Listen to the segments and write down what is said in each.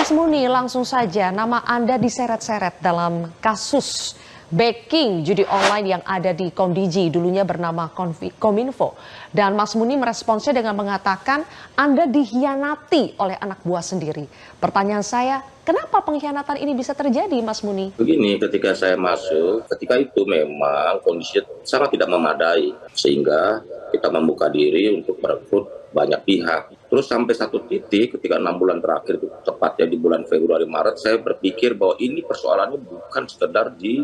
Mas Muni, langsung saja nama Anda diseret-seret dalam kasus backing judi online yang ada di Komdiji, dulunya bernama Kominfo. Dan Mas Muni meresponsnya dengan mengatakan Anda dikhianati oleh anak buah sendiri. Pertanyaan saya, kenapa pengkhianatan ini bisa terjadi, Mas Muni? Begini, ketika saya masuk, ketika itu memang kondisi sangat tidak memadai, sehingga kita membuka diri untuk merekrut banyak pihak. Terus sampai satu titik ketika 6 bulan terakhir, tepatnya di bulan Februari Maret, saya berpikir bahwa ini persoalannya bukan sekedar di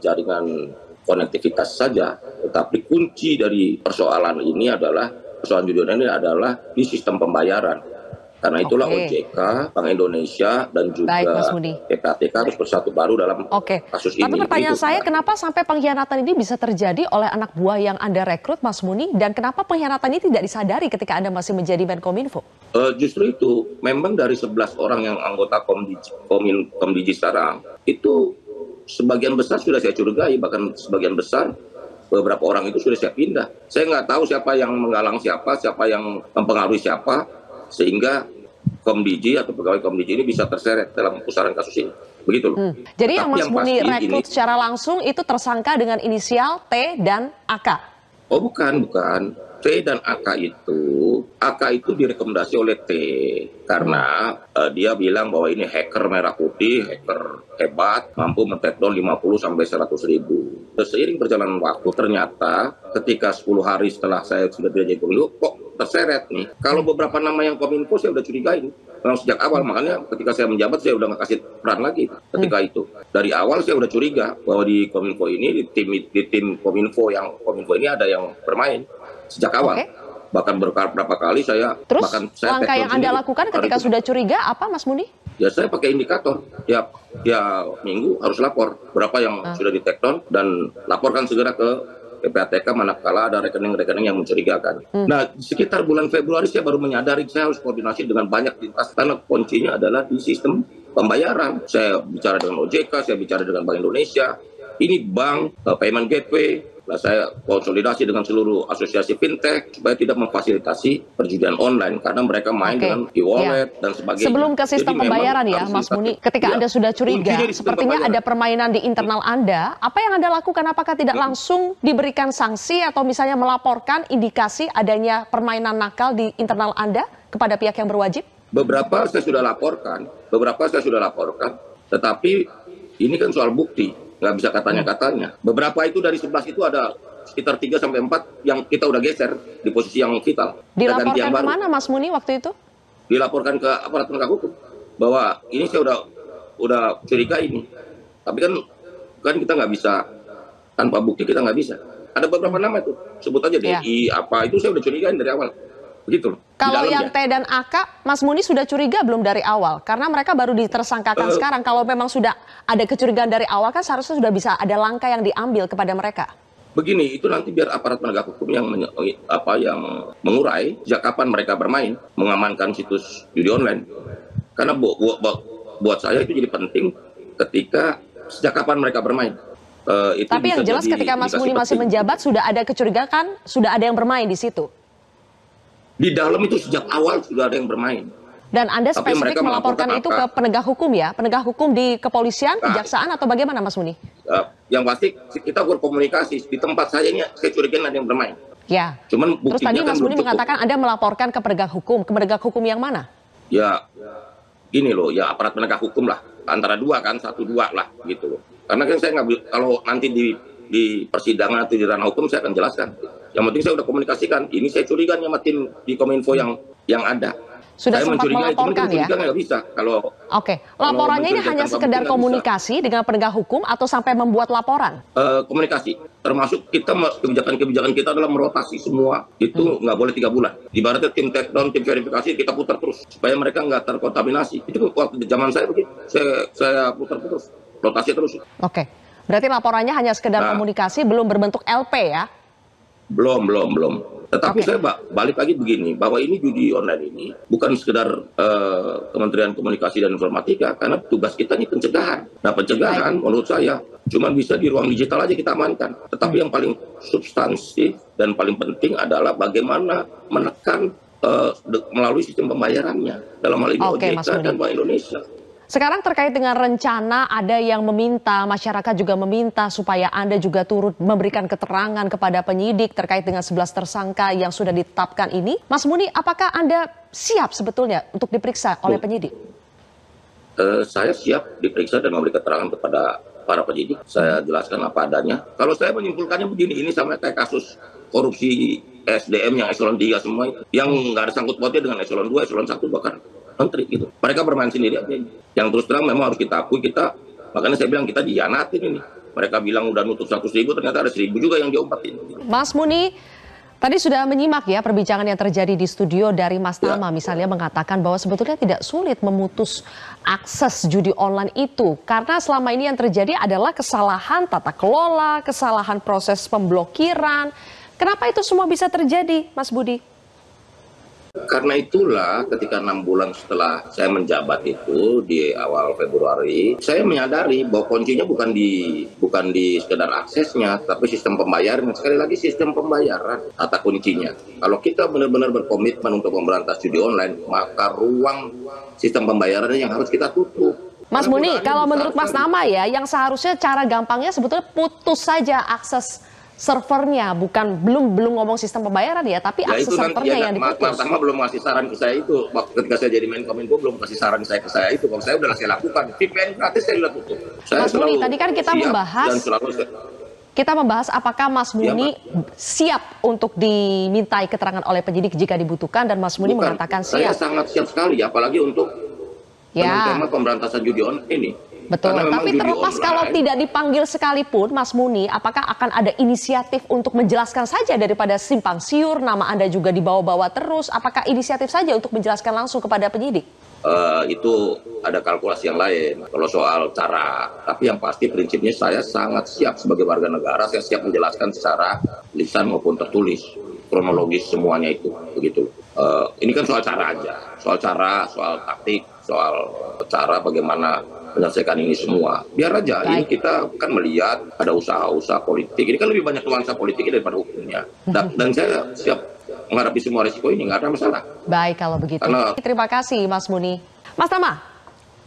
jaringan konektivitas saja, tetapi kunci dari persoalan ini adalah persoalan judi online ini adalah di sistem pembayaran. Karena itulah OJK, Bank Indonesia, dan juga PPATK harus bersatu baru dalam kasus ini. Tapi pertanyaan saya, kenapa sampai pengkhianatan ini bisa terjadi oleh anak buah yang Anda rekrut, Mas Muni? Dan kenapa pengkhianatan ini tidak disadari ketika Anda masih menjadi Menkominfo? Justru itu, memang dari 11 orang yang anggota Komdiji sekarang, itu sebagian besar sudah saya curigai, bahkan sebagian besar beberapa orang itu sudah saya pindah. Saya nggak tahu siapa yang menggalang siapa yang mempengaruhi siapa, sehingga Komdiji atau pegawai Komdiji ini bisa terseret dalam pusaran kasus ini. Begitu loh. Jadi yang Mas Muni rekrut secara langsung itu tersangka dengan inisial T dan AK? Oh bukan. T dan AK itu direkomendasi oleh T karena dia bilang bahwa ini hacker merah putih, hacker hebat, mampu men-take down 50 sampai 100 ribu. Seiring perjalanan waktu ternyata ketika 10 hari setelah saya sudah jadi Kominfo, kok terseret nih. Kalau beberapa nama yang Kominfo saya udah curigain memang sejak awal, makanya ketika saya menjabat saya udah nggak kasih peran lagi ketika itu. Dari awal saya udah curiga bahwa di Kominfo ini, di tim Kominfo ini ada yang bermain sejak awal. Bahkan berapa kali saya... Terus langkah yang Anda lakukan ketika sudah curiga apa, Mas Muni? Ya saya pakai indikator, tiap minggu harus lapor berapa yang sudah di take down dan laporkan segera ke PPATK manakala ada rekening-rekening yang mencurigakan. Nah, sekitar bulan Februari saya baru menyadari saya harus koordinasi dengan banyak lintas karena kuncinya adalah di sistem pembayaran. Saya bicara dengan OJK, saya bicara dengan Bank Indonesia, ini bank, payment gateway. Nah, saya konsolidasi dengan seluruh asosiasi fintech supaya tidak memfasilitasi perjudian online karena mereka main dengan e-wallet dan sebagainya. Sebelum ke sistem pembayaran ya, Mas Muni, ketika Anda sudah curiga, sepertinya ada permainan di internal Anda, apa yang Anda lakukan? Apakah tidak langsung diberikan sanksi atau misalnya melaporkan indikasi adanya permainan nakal di internal Anda kepada pihak yang berwajib? Beberapa saya sudah laporkan, tetapi ini kan soal bukti. Nggak bisa katanya-katanya. Beberapa itu dari 11 itu ada sekitar 3-4 yang kita udah geser di posisi yang vital. Dilaporkan ke mana, Mas Muni, waktu itu? Dilaporkan ke aparat penegak hukum bahwa ini saya udah curiga ini. Tapi kan kita nggak bisa, tanpa bukti kita nggak bisa. Ada beberapa nama itu, sebut aja DI, apa itu saya udah curigain dari awal. Begitu. Kalau yang T dan AK, Mas Muni sudah curiga belum dari awal? Karena mereka baru ditersangkakan sekarang. Kalau memang sudah ada kecurigaan dari awal, kan seharusnya sudah bisa ada langkah yang diambil kepada mereka. Begini, itu nanti biar aparat penegak hukum yang mengurai sejak kapan mereka bermain, mengamankan situs judi online. Karena buat saya itu jadi penting ketika sejak kapan mereka bermain. Tapi yang jelas ketika Mas Muni masih menjabat, sudah ada kecurigaan, sudah ada yang bermain di situ. Di dalam itu sejak awal sudah ada yang bermain. Dan Anda spesifik melaporkan itu ke penegak hukum ya? Penegak hukum di kepolisian, kejaksaan, atau bagaimana, Mas Muni? Yang pasti kita berkomunikasi. Di tempat saya ini saya curiga ada yang bermain. Ya. Cuman terus tadi Mas Muni mengatakan Anda melaporkan ke penegak hukum. Ke penegak hukum yang mana? Ya, gini loh, ya aparat penegak hukum lah. Antara dua kan, 1-2 lah gitu loh. Karena kan saya nggak, kalau nanti di persidangan atau di ranah hukum saya akan jelaskan. Yang penting saya udah komunikasikan, ini saya curiga sama tim di Kominfo yang ada. Sudah saya sempat melaporkan ya? Nggak bisa. Kalau laporannya ini hanya sekedar komunikasi dengan penegak hukum atau sampai membuat laporan? Komunikasi, termasuk kebijakan kita adalah merotasi semua. Itu nggak boleh 3 bulan. Ibaratnya tim take down, tim verifikasi kita putar terus supaya mereka nggak terkontaminasi. Itu waktu zaman saya begitu, saya putar terus, rotasi terus. Berarti laporannya hanya sekedar komunikasi, belum berbentuk LP ya? Belum. Tetapi saya balik lagi begini, bahwa ini judi online ini bukan sekedar Kementerian Komunikasi dan Informatika, karena tugas kita ini pencegahan. Nah, pencegahan menurut saya cuma bisa di ruang digital aja kita amankan. Tetapi yang paling substansi dan paling penting adalah bagaimana menekan melalui sistem pembayarannya, dalam hal ini Oke, OJK Mas Budi. dan Bank Indonesia. Sekarang terkait dengan rencana, ada yang meminta, masyarakat juga meminta supaya Anda juga turut memberikan keterangan kepada penyidik terkait dengan 11 tersangka yang sudah ditetapkan ini. Mas Muni, apakah Anda siap sebetulnya untuk diperiksa oleh penyidik? Saya siap diperiksa dan memberi keterangan kepada para penyidik. Saya jelaskan apa adanya. Kalau saya menyimpulkannya begini, ini sama kayak kasus korupsi SDM yang eselon 3 semua itu, yang nggak ada sangkut pautnya dengan eselon 2, eselon 1 bahkan menteri gitu. Mereka bermain sendiri aja. Yang terus terang memang harus kita akui, makanya saya bilang kita dihianatin ini. Mereka bilang udah nutup 100.000, ternyata ada 1.000 juga yang diumpetin. Mas Muni, tadi sudah menyimak ya perbincangan yang terjadi di studio dari Mas Tama, misalnya mengatakan bahwa sebetulnya tidak sulit memutus akses judi online itu. Karena selama ini yang terjadi adalah kesalahan tata kelola, kesalahan proses pemblokiran. Kenapa itu semua bisa terjadi, Mas Budi? Karena itulah ketika 6 bulan setelah saya menjabat itu di awal Februari, saya menyadari bahwa kuncinya bukan di sekedar aksesnya, tapi sistem pembayaran. Sekali lagi sistem pembayaran kata kuncinya. Kalau kita benar-benar berkomitmen untuk memberantas judi online, maka ruang sistem pembayarannya yang harus kita tutup. Mas Muni, kalau menurut Mas Tama ya, yang seharusnya cara gampangnya sebetulnya putus saja akses servernya, belum ngomong sistem pembayaran ya, tapi Ya akses itu servernya yang diputus. Mas Tama belum ngasih saran ke saya itu. Ketika saya jadi Menkominfo belum kasih saran ke saya itu. Kalau saya udah saya lakukan. VPN gratis saya udah tutup. Mas Muni, tadi kan kita membahas apakah Mas Muni siap untuk dimintai keterangan oleh penyidik jika dibutuhkan, dan Mas Muni mengatakan siap. Saya sangat siap sekali, apalagi untuk tema pemberantasan judi online ini. Betul, tapi terlepas kalau tidak dipanggil sekalipun, Mas Muni, apakah akan ada inisiatif untuk menjelaskan saja daripada simpang siur, nama Anda juga dibawa-bawa terus, apakah inisiatif saja untuk menjelaskan langsung kepada penyidik? Itu ada kalkulasi yang lain kalau soal cara, tapi yang pasti prinsipnya saya sangat siap sebagai warga negara, saya siap menjelaskan secara lisan maupun tertulis, kronologis semuanya itu, begitu. Ini kan soal cara aja, soal taktik, soal cara bagaimana menyelesaikan ini semua. Biar aja, ini kita kan melihat ada usaha-usaha politik. Ini kan lebih banyak nuansa politiknya daripada hukumnya. Dan saya siap menghadapi semua risiko ini, nggak ada masalah. Baik kalau begitu. Terima kasih Mas Muni. Mas Tama?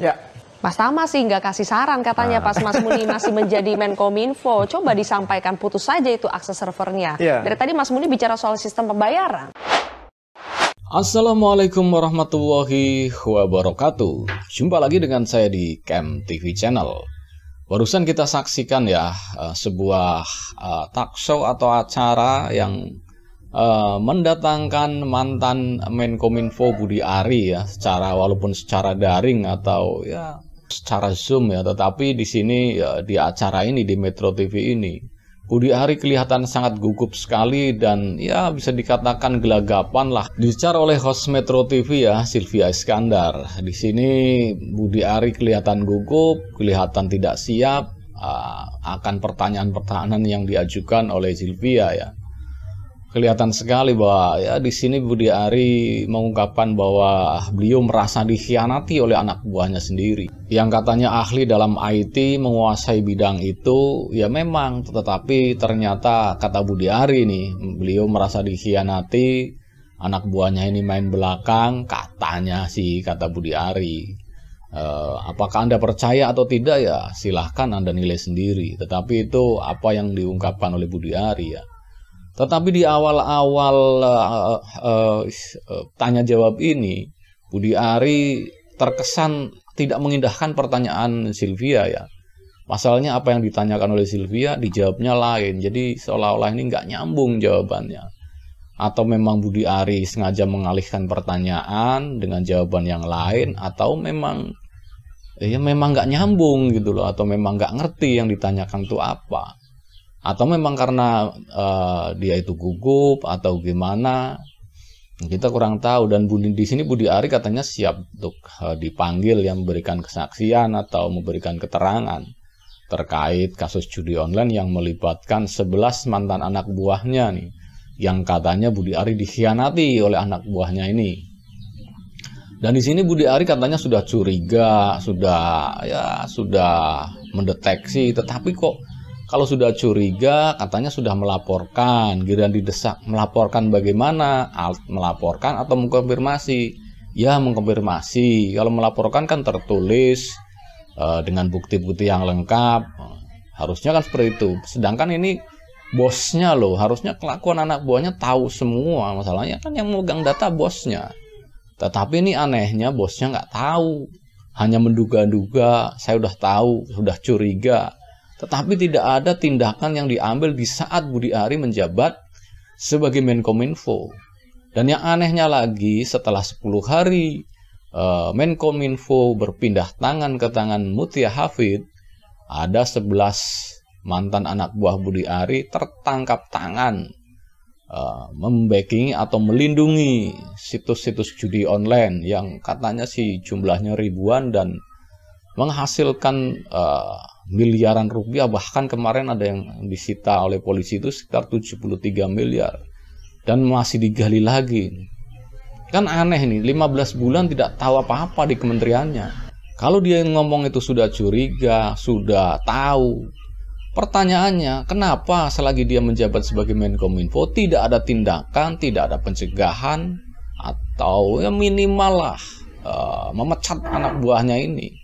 Ya. Mas Tama sih nggak kasih saran katanya pas Mas Muni masih menjadi Menkominfo. Coba disampaikan putus saja itu akses servernya. Dari tadi Mas Muni bicara soal sistem pembayaran. Assalamualaikum warahmatullahi wabarakatuh. Jumpa lagi dengan saya di Kem TV Channel. Barusan kita saksikan ya sebuah talk show atau acara yang mendatangkan mantan Menkominfo Budi Ari ya, walaupun secara daring atau ya secara Zoom ya, tetapi di sini ya, di acara ini di Metro TV ini Budi Ari kelihatan sangat gugup sekali dan ya bisa dikatakan gelagapan lah. Dibicara oleh host Metro TV ya, Sylvia Iskandar. Di sini Budi Ari kelihatan gugup, kelihatan tidak siap akan pertanyaan-pertanyaan yang diajukan oleh Sylvia ya. Kelihatan sekali bahwa ya di sini Budi Ari mengungkapkan bahwa beliau merasa dikhianati oleh anak buahnya sendiri. Yang katanya ahli dalam IT, menguasai bidang itu, ya memang, tetapi ternyata kata Budi Ari nih, beliau merasa dikhianati, anak buahnya ini main belakang, katanya sih kata Budi Ari. Apakah Anda percaya atau tidak ya silahkan Anda nilai sendiri. Tetapi itu apa yang diungkapkan oleh Budi Ari ya. Tetapi di awal-awal tanya jawab ini, Budi Ari terkesan tidak mengindahkan pertanyaan Sylvia ya. Masalahnya apa yang ditanyakan oleh Sylvia dijawabnya lain. Jadi seolah-olah ini nggak nyambung jawabannya. Atau memang Budi Ari sengaja mengalihkan pertanyaan dengan jawaban yang lain, atau memang nggak nyambung gitu loh, atau memang nggak ngerti yang ditanyakan itu apa. Atau memang karena dia itu gugup atau gimana, kita kurang tahu. Dan di sini Budi Ari katanya siap untuk dipanggil yang memberikan kesaksian atau memberikan keterangan terkait kasus judi online yang melibatkan 11 mantan anak buahnya nih, yang katanya Budi Ari dikhianati oleh anak buahnya ini. Dan di sini Budi Ari katanya sudah curiga, sudah mendeteksi, tetapi kok Kalau sudah curiga, katanya sudah melaporkan. Giliran didesak, melaporkan bagaimana? Melaporkan atau mengkonfirmasi? Ya, mengkonfirmasi. Kalau melaporkan kan tertulis dengan bukti-bukti yang lengkap. Harusnya kan seperti itu. Sedangkan ini bosnya loh, harusnya kelakuan anak buahnya tahu semua. Masalahnya kan yang memegang data bosnya. Tetapi ini anehnya bosnya nggak tahu. Hanya menduga-duga, saya udah tahu, sudah curiga. Tetapi tidak ada tindakan yang diambil di saat Budi Ari menjabat sebagai Menkominfo. Dan yang anehnya lagi, setelah 10 hari Menkominfo berpindah tangan ke tangan Mutia Hafid, ada 11 mantan anak buah Budi Ari tertangkap tangan membacking atau melindungi situs-situs judi online yang katanya sih jumlahnya ribuan dan menghasilkan miliaran rupiah. Bahkan kemarin ada yang disita oleh polisi itu sekitar 73 miliar dan masih digali lagi. Kan aneh nih, 15 bulan tidak tahu apa-apa di kementeriannya. Kalau dia ngomong itu sudah curiga, sudah tahu. Pertanyaannya, kenapa selagi dia menjabat sebagai Menkominfo tidak ada tindakan, tidak ada pencegahan, atau ya minimal lah memecat anak buahnya ini.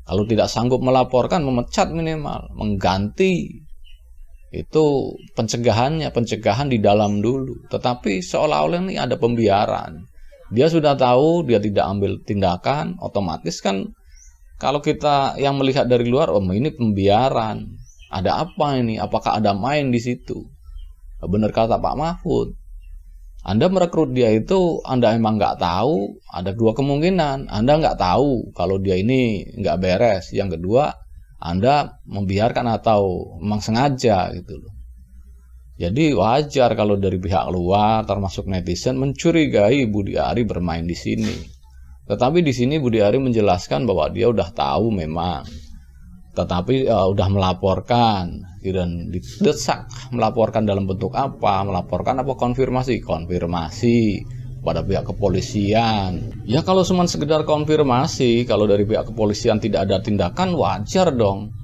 Kalau tidak sanggup melaporkan, memecat minimal, mengganti. Itu pencegahan di dalam dulu. Tetapi seolah-olah ini ada pembiaran. Dia sudah tahu, dia tidak ambil tindakan, otomatis kan kalau kita yang melihat dari luar, oh ini pembiaran. Ada apa ini? Apakah ada main di situ? Benar kata Pak Mahfud. Anda merekrut dia itu, Anda emang nggak tahu, ada dua kemungkinan. Anda nggak tahu kalau dia ini nggak beres. Yang kedua, Anda membiarkan atau memang sengaja gitu loh. Jadi wajar kalau dari pihak luar, termasuk netizen, mencurigai Budi Ari bermain di sini. Tetapi di sini Budi Ari menjelaskan bahwa dia udah tahu memang. Tetapi udah melaporkan dan didesak melaporkan dalam bentuk apa, melaporkan apa, konfirmasi pada pihak kepolisian. Ya kalau cuma sekedar konfirmasi, kalau dari pihak kepolisian tidak ada tindakan, wajar dong.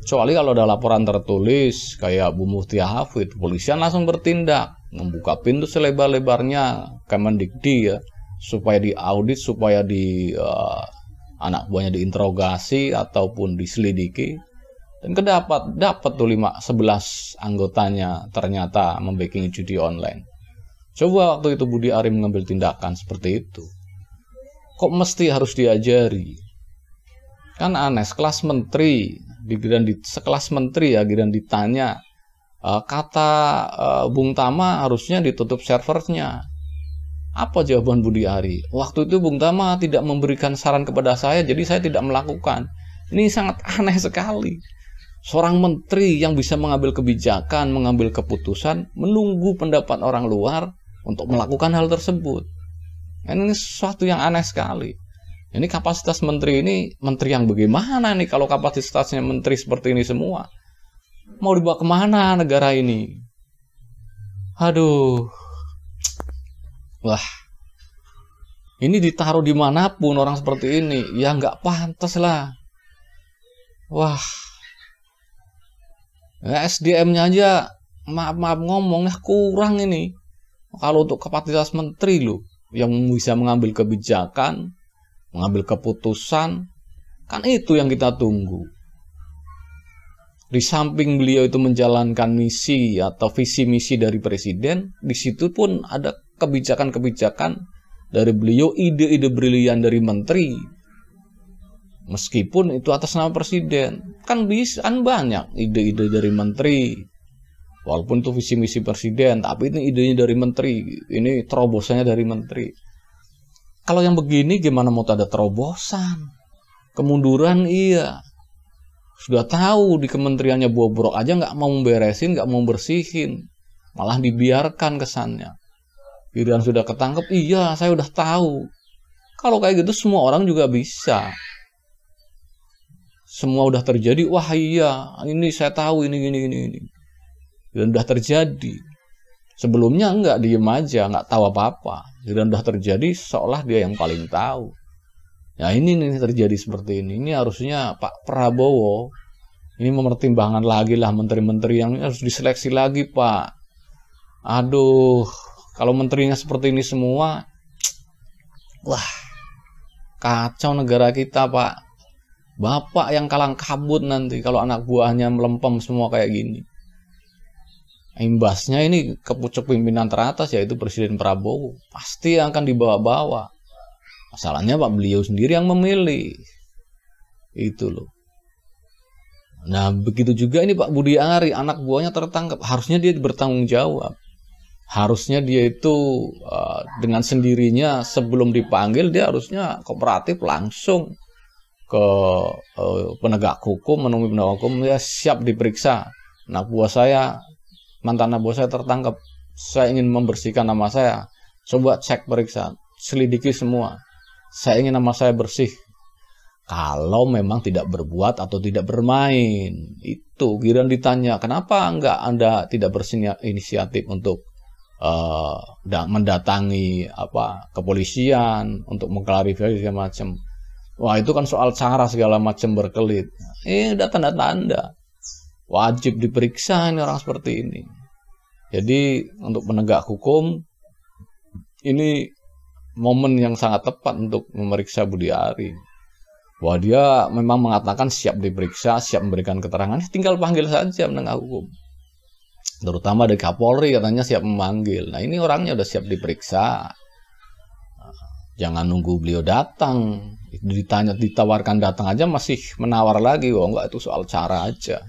Kecuali kalau ada laporan tertulis kayak Bu Mutia Hafid, kepolisian langsung bertindak, membuka pintu selebar-lebarnya Kemendikti ya, supaya diaudit, supaya anak buahnya diinterogasi ataupun diselidiki. Dan dapat tuh 11 anggotanya ternyata membacking judi online. Coba waktu itu Budi Ari mengambil tindakan seperti itu. Kok mesti harus diajari? Kan aneh, sekelas menteri, sekelas menteri ya, giliran ditanya kata Bung Tama harusnya ditutup servernya. Apa jawaban Budi Ari? Waktu itu Bung Tama tidak memberikan saran kepada saya, jadi saya tidak melakukan. Ini sangat aneh sekali. Seorang menteri yang bisa mengambil kebijakan, mengambil keputusan, menunggu pendapat orang luar untuk melakukan hal tersebut. Ini sesuatu yang aneh sekali. Ini kapasitas menteri ini, menteri yang bagaimana nih kalau kapasitasnya menteri seperti ini semua? Mau dibawa kemana negara ini? Aduh. Wah. Ini ditaruh dimanapun orang seperti ini, ya nggak pantas lah. Wah. Ya, SDM-nya aja maaf ngomongnya kurang ini. Kalau untuk kapasitas menteri loh, yang bisa mengambil kebijakan, mengambil keputusan, kan itu yang kita tunggu. Di samping beliau itu menjalankan misi atau visi misi dari presiden, di situ pun ada kebijakan-kebijakan dari beliau, ide-ide brilian dari menteri. Meskipun itu atas nama presiden, kan banyak ide-ide dari menteri. Walaupun itu visi misi presiden, tapi ini idenya dari menteri, ini terobosannya dari menteri. Kalau yang begini gimana mau ada terobosan? Kemunduran iya. Sudah tahu di kementeriannya bobrok aja nggak mau beresin, nggak mau bersihin, malah dibiarkan kesannya. Giliran sudah ketangkep, iya saya udah tahu. Kalau kayak gitu semua orang juga bisa. Semua udah terjadi, wah iya, ini saya tahu, ini. Dan udah terjadi. Sebelumnya enggak, diem aja, enggak tahu apa-apa. Dan udah terjadi, seolah dia yang paling tahu. Ya ini nih terjadi seperti ini. Ini harusnya Pak Prabowo Ini mempertimbangkan lagi lah menteri-menteri yang harus diseleksi lagi, Pak. Aduh, kalau menterinya seperti ini semua, wah, kacau negara kita, Pak. Bapak yang kalang kabut nanti kalau anak buahnya melempem semua kayak gini. Imbasnya ini ke pucuk pimpinan teratas, yaitu Presiden Prabowo. Pasti akan dibawa-bawa. Masalahnya Pak, beliau sendiri yang memilih. Itu loh. Nah, begitu juga ini Pak Budi Ari, anak buahnya tertangkap. Harusnya dia bertanggung jawab. Harusnya dia itu dengan sendirinya sebelum dipanggil, dia harusnya kooperatif langsung ke penegak hukum, menemui penegak hukum, ya siap diperiksa. Anak buah saya, mantan anak buah saya tertangkap. Saya ingin membersihkan nama saya. Coba cek periksa, selidiki semua. Saya ingin nama saya bersih. Kalau memang tidak berbuat atau tidak bermain, itu giliran ditanya, kenapa enggak Anda tidak berinisiatif untuk mendatangi kepolisian untuk mengklarifikasi segala macam. Wah, itu kan soal cara segala macam berkelit. Udah tanda-tanda wajib diperiksa ini orang seperti ini. Jadi untuk penegak hukum ini momen yang sangat tepat untuk memeriksa Budi Ari. Bahwa dia memang mengatakan siap diperiksa, siap memberikan keterangan, tinggal panggil saja penegak hukum. Terutama dari Kapolri katanya siap memanggil. Nah, ini orangnya udah siap diperiksa. Jangan nunggu beliau datang. Ditawarkan datang aja masih menawar lagi. Wah, enggak, itu soal cara aja.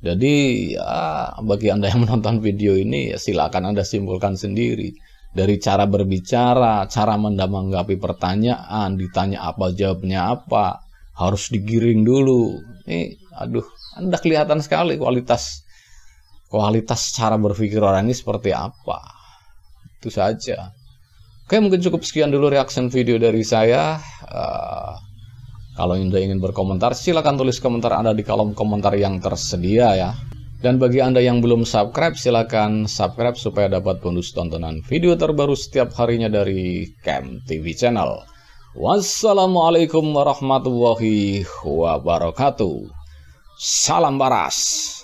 Jadi ya, bagi Anda yang menonton video ini, ya silakan Anda simpulkan sendiri. Dari cara berbicara, cara menanggapi pertanyaan, ditanya apa jawabnya apa, harus digiring dulu. Ini, aduh, Anda kelihatan sekali kualitas cara berpikir orang ini seperti apa. Itu saja. Oke, mungkin cukup sekian dulu reaction video dari saya. Kalau Anda ingin berkomentar, silakan tulis komentar Anda di kolom komentar yang tersedia ya. Dan bagi Anda yang belum subscribe, silakan subscribe supaya dapat bonus tontonan video terbaru setiap harinya dari Camp TV Channel. Wassalamualaikum warahmatullahi wabarakatuh. Salam waras.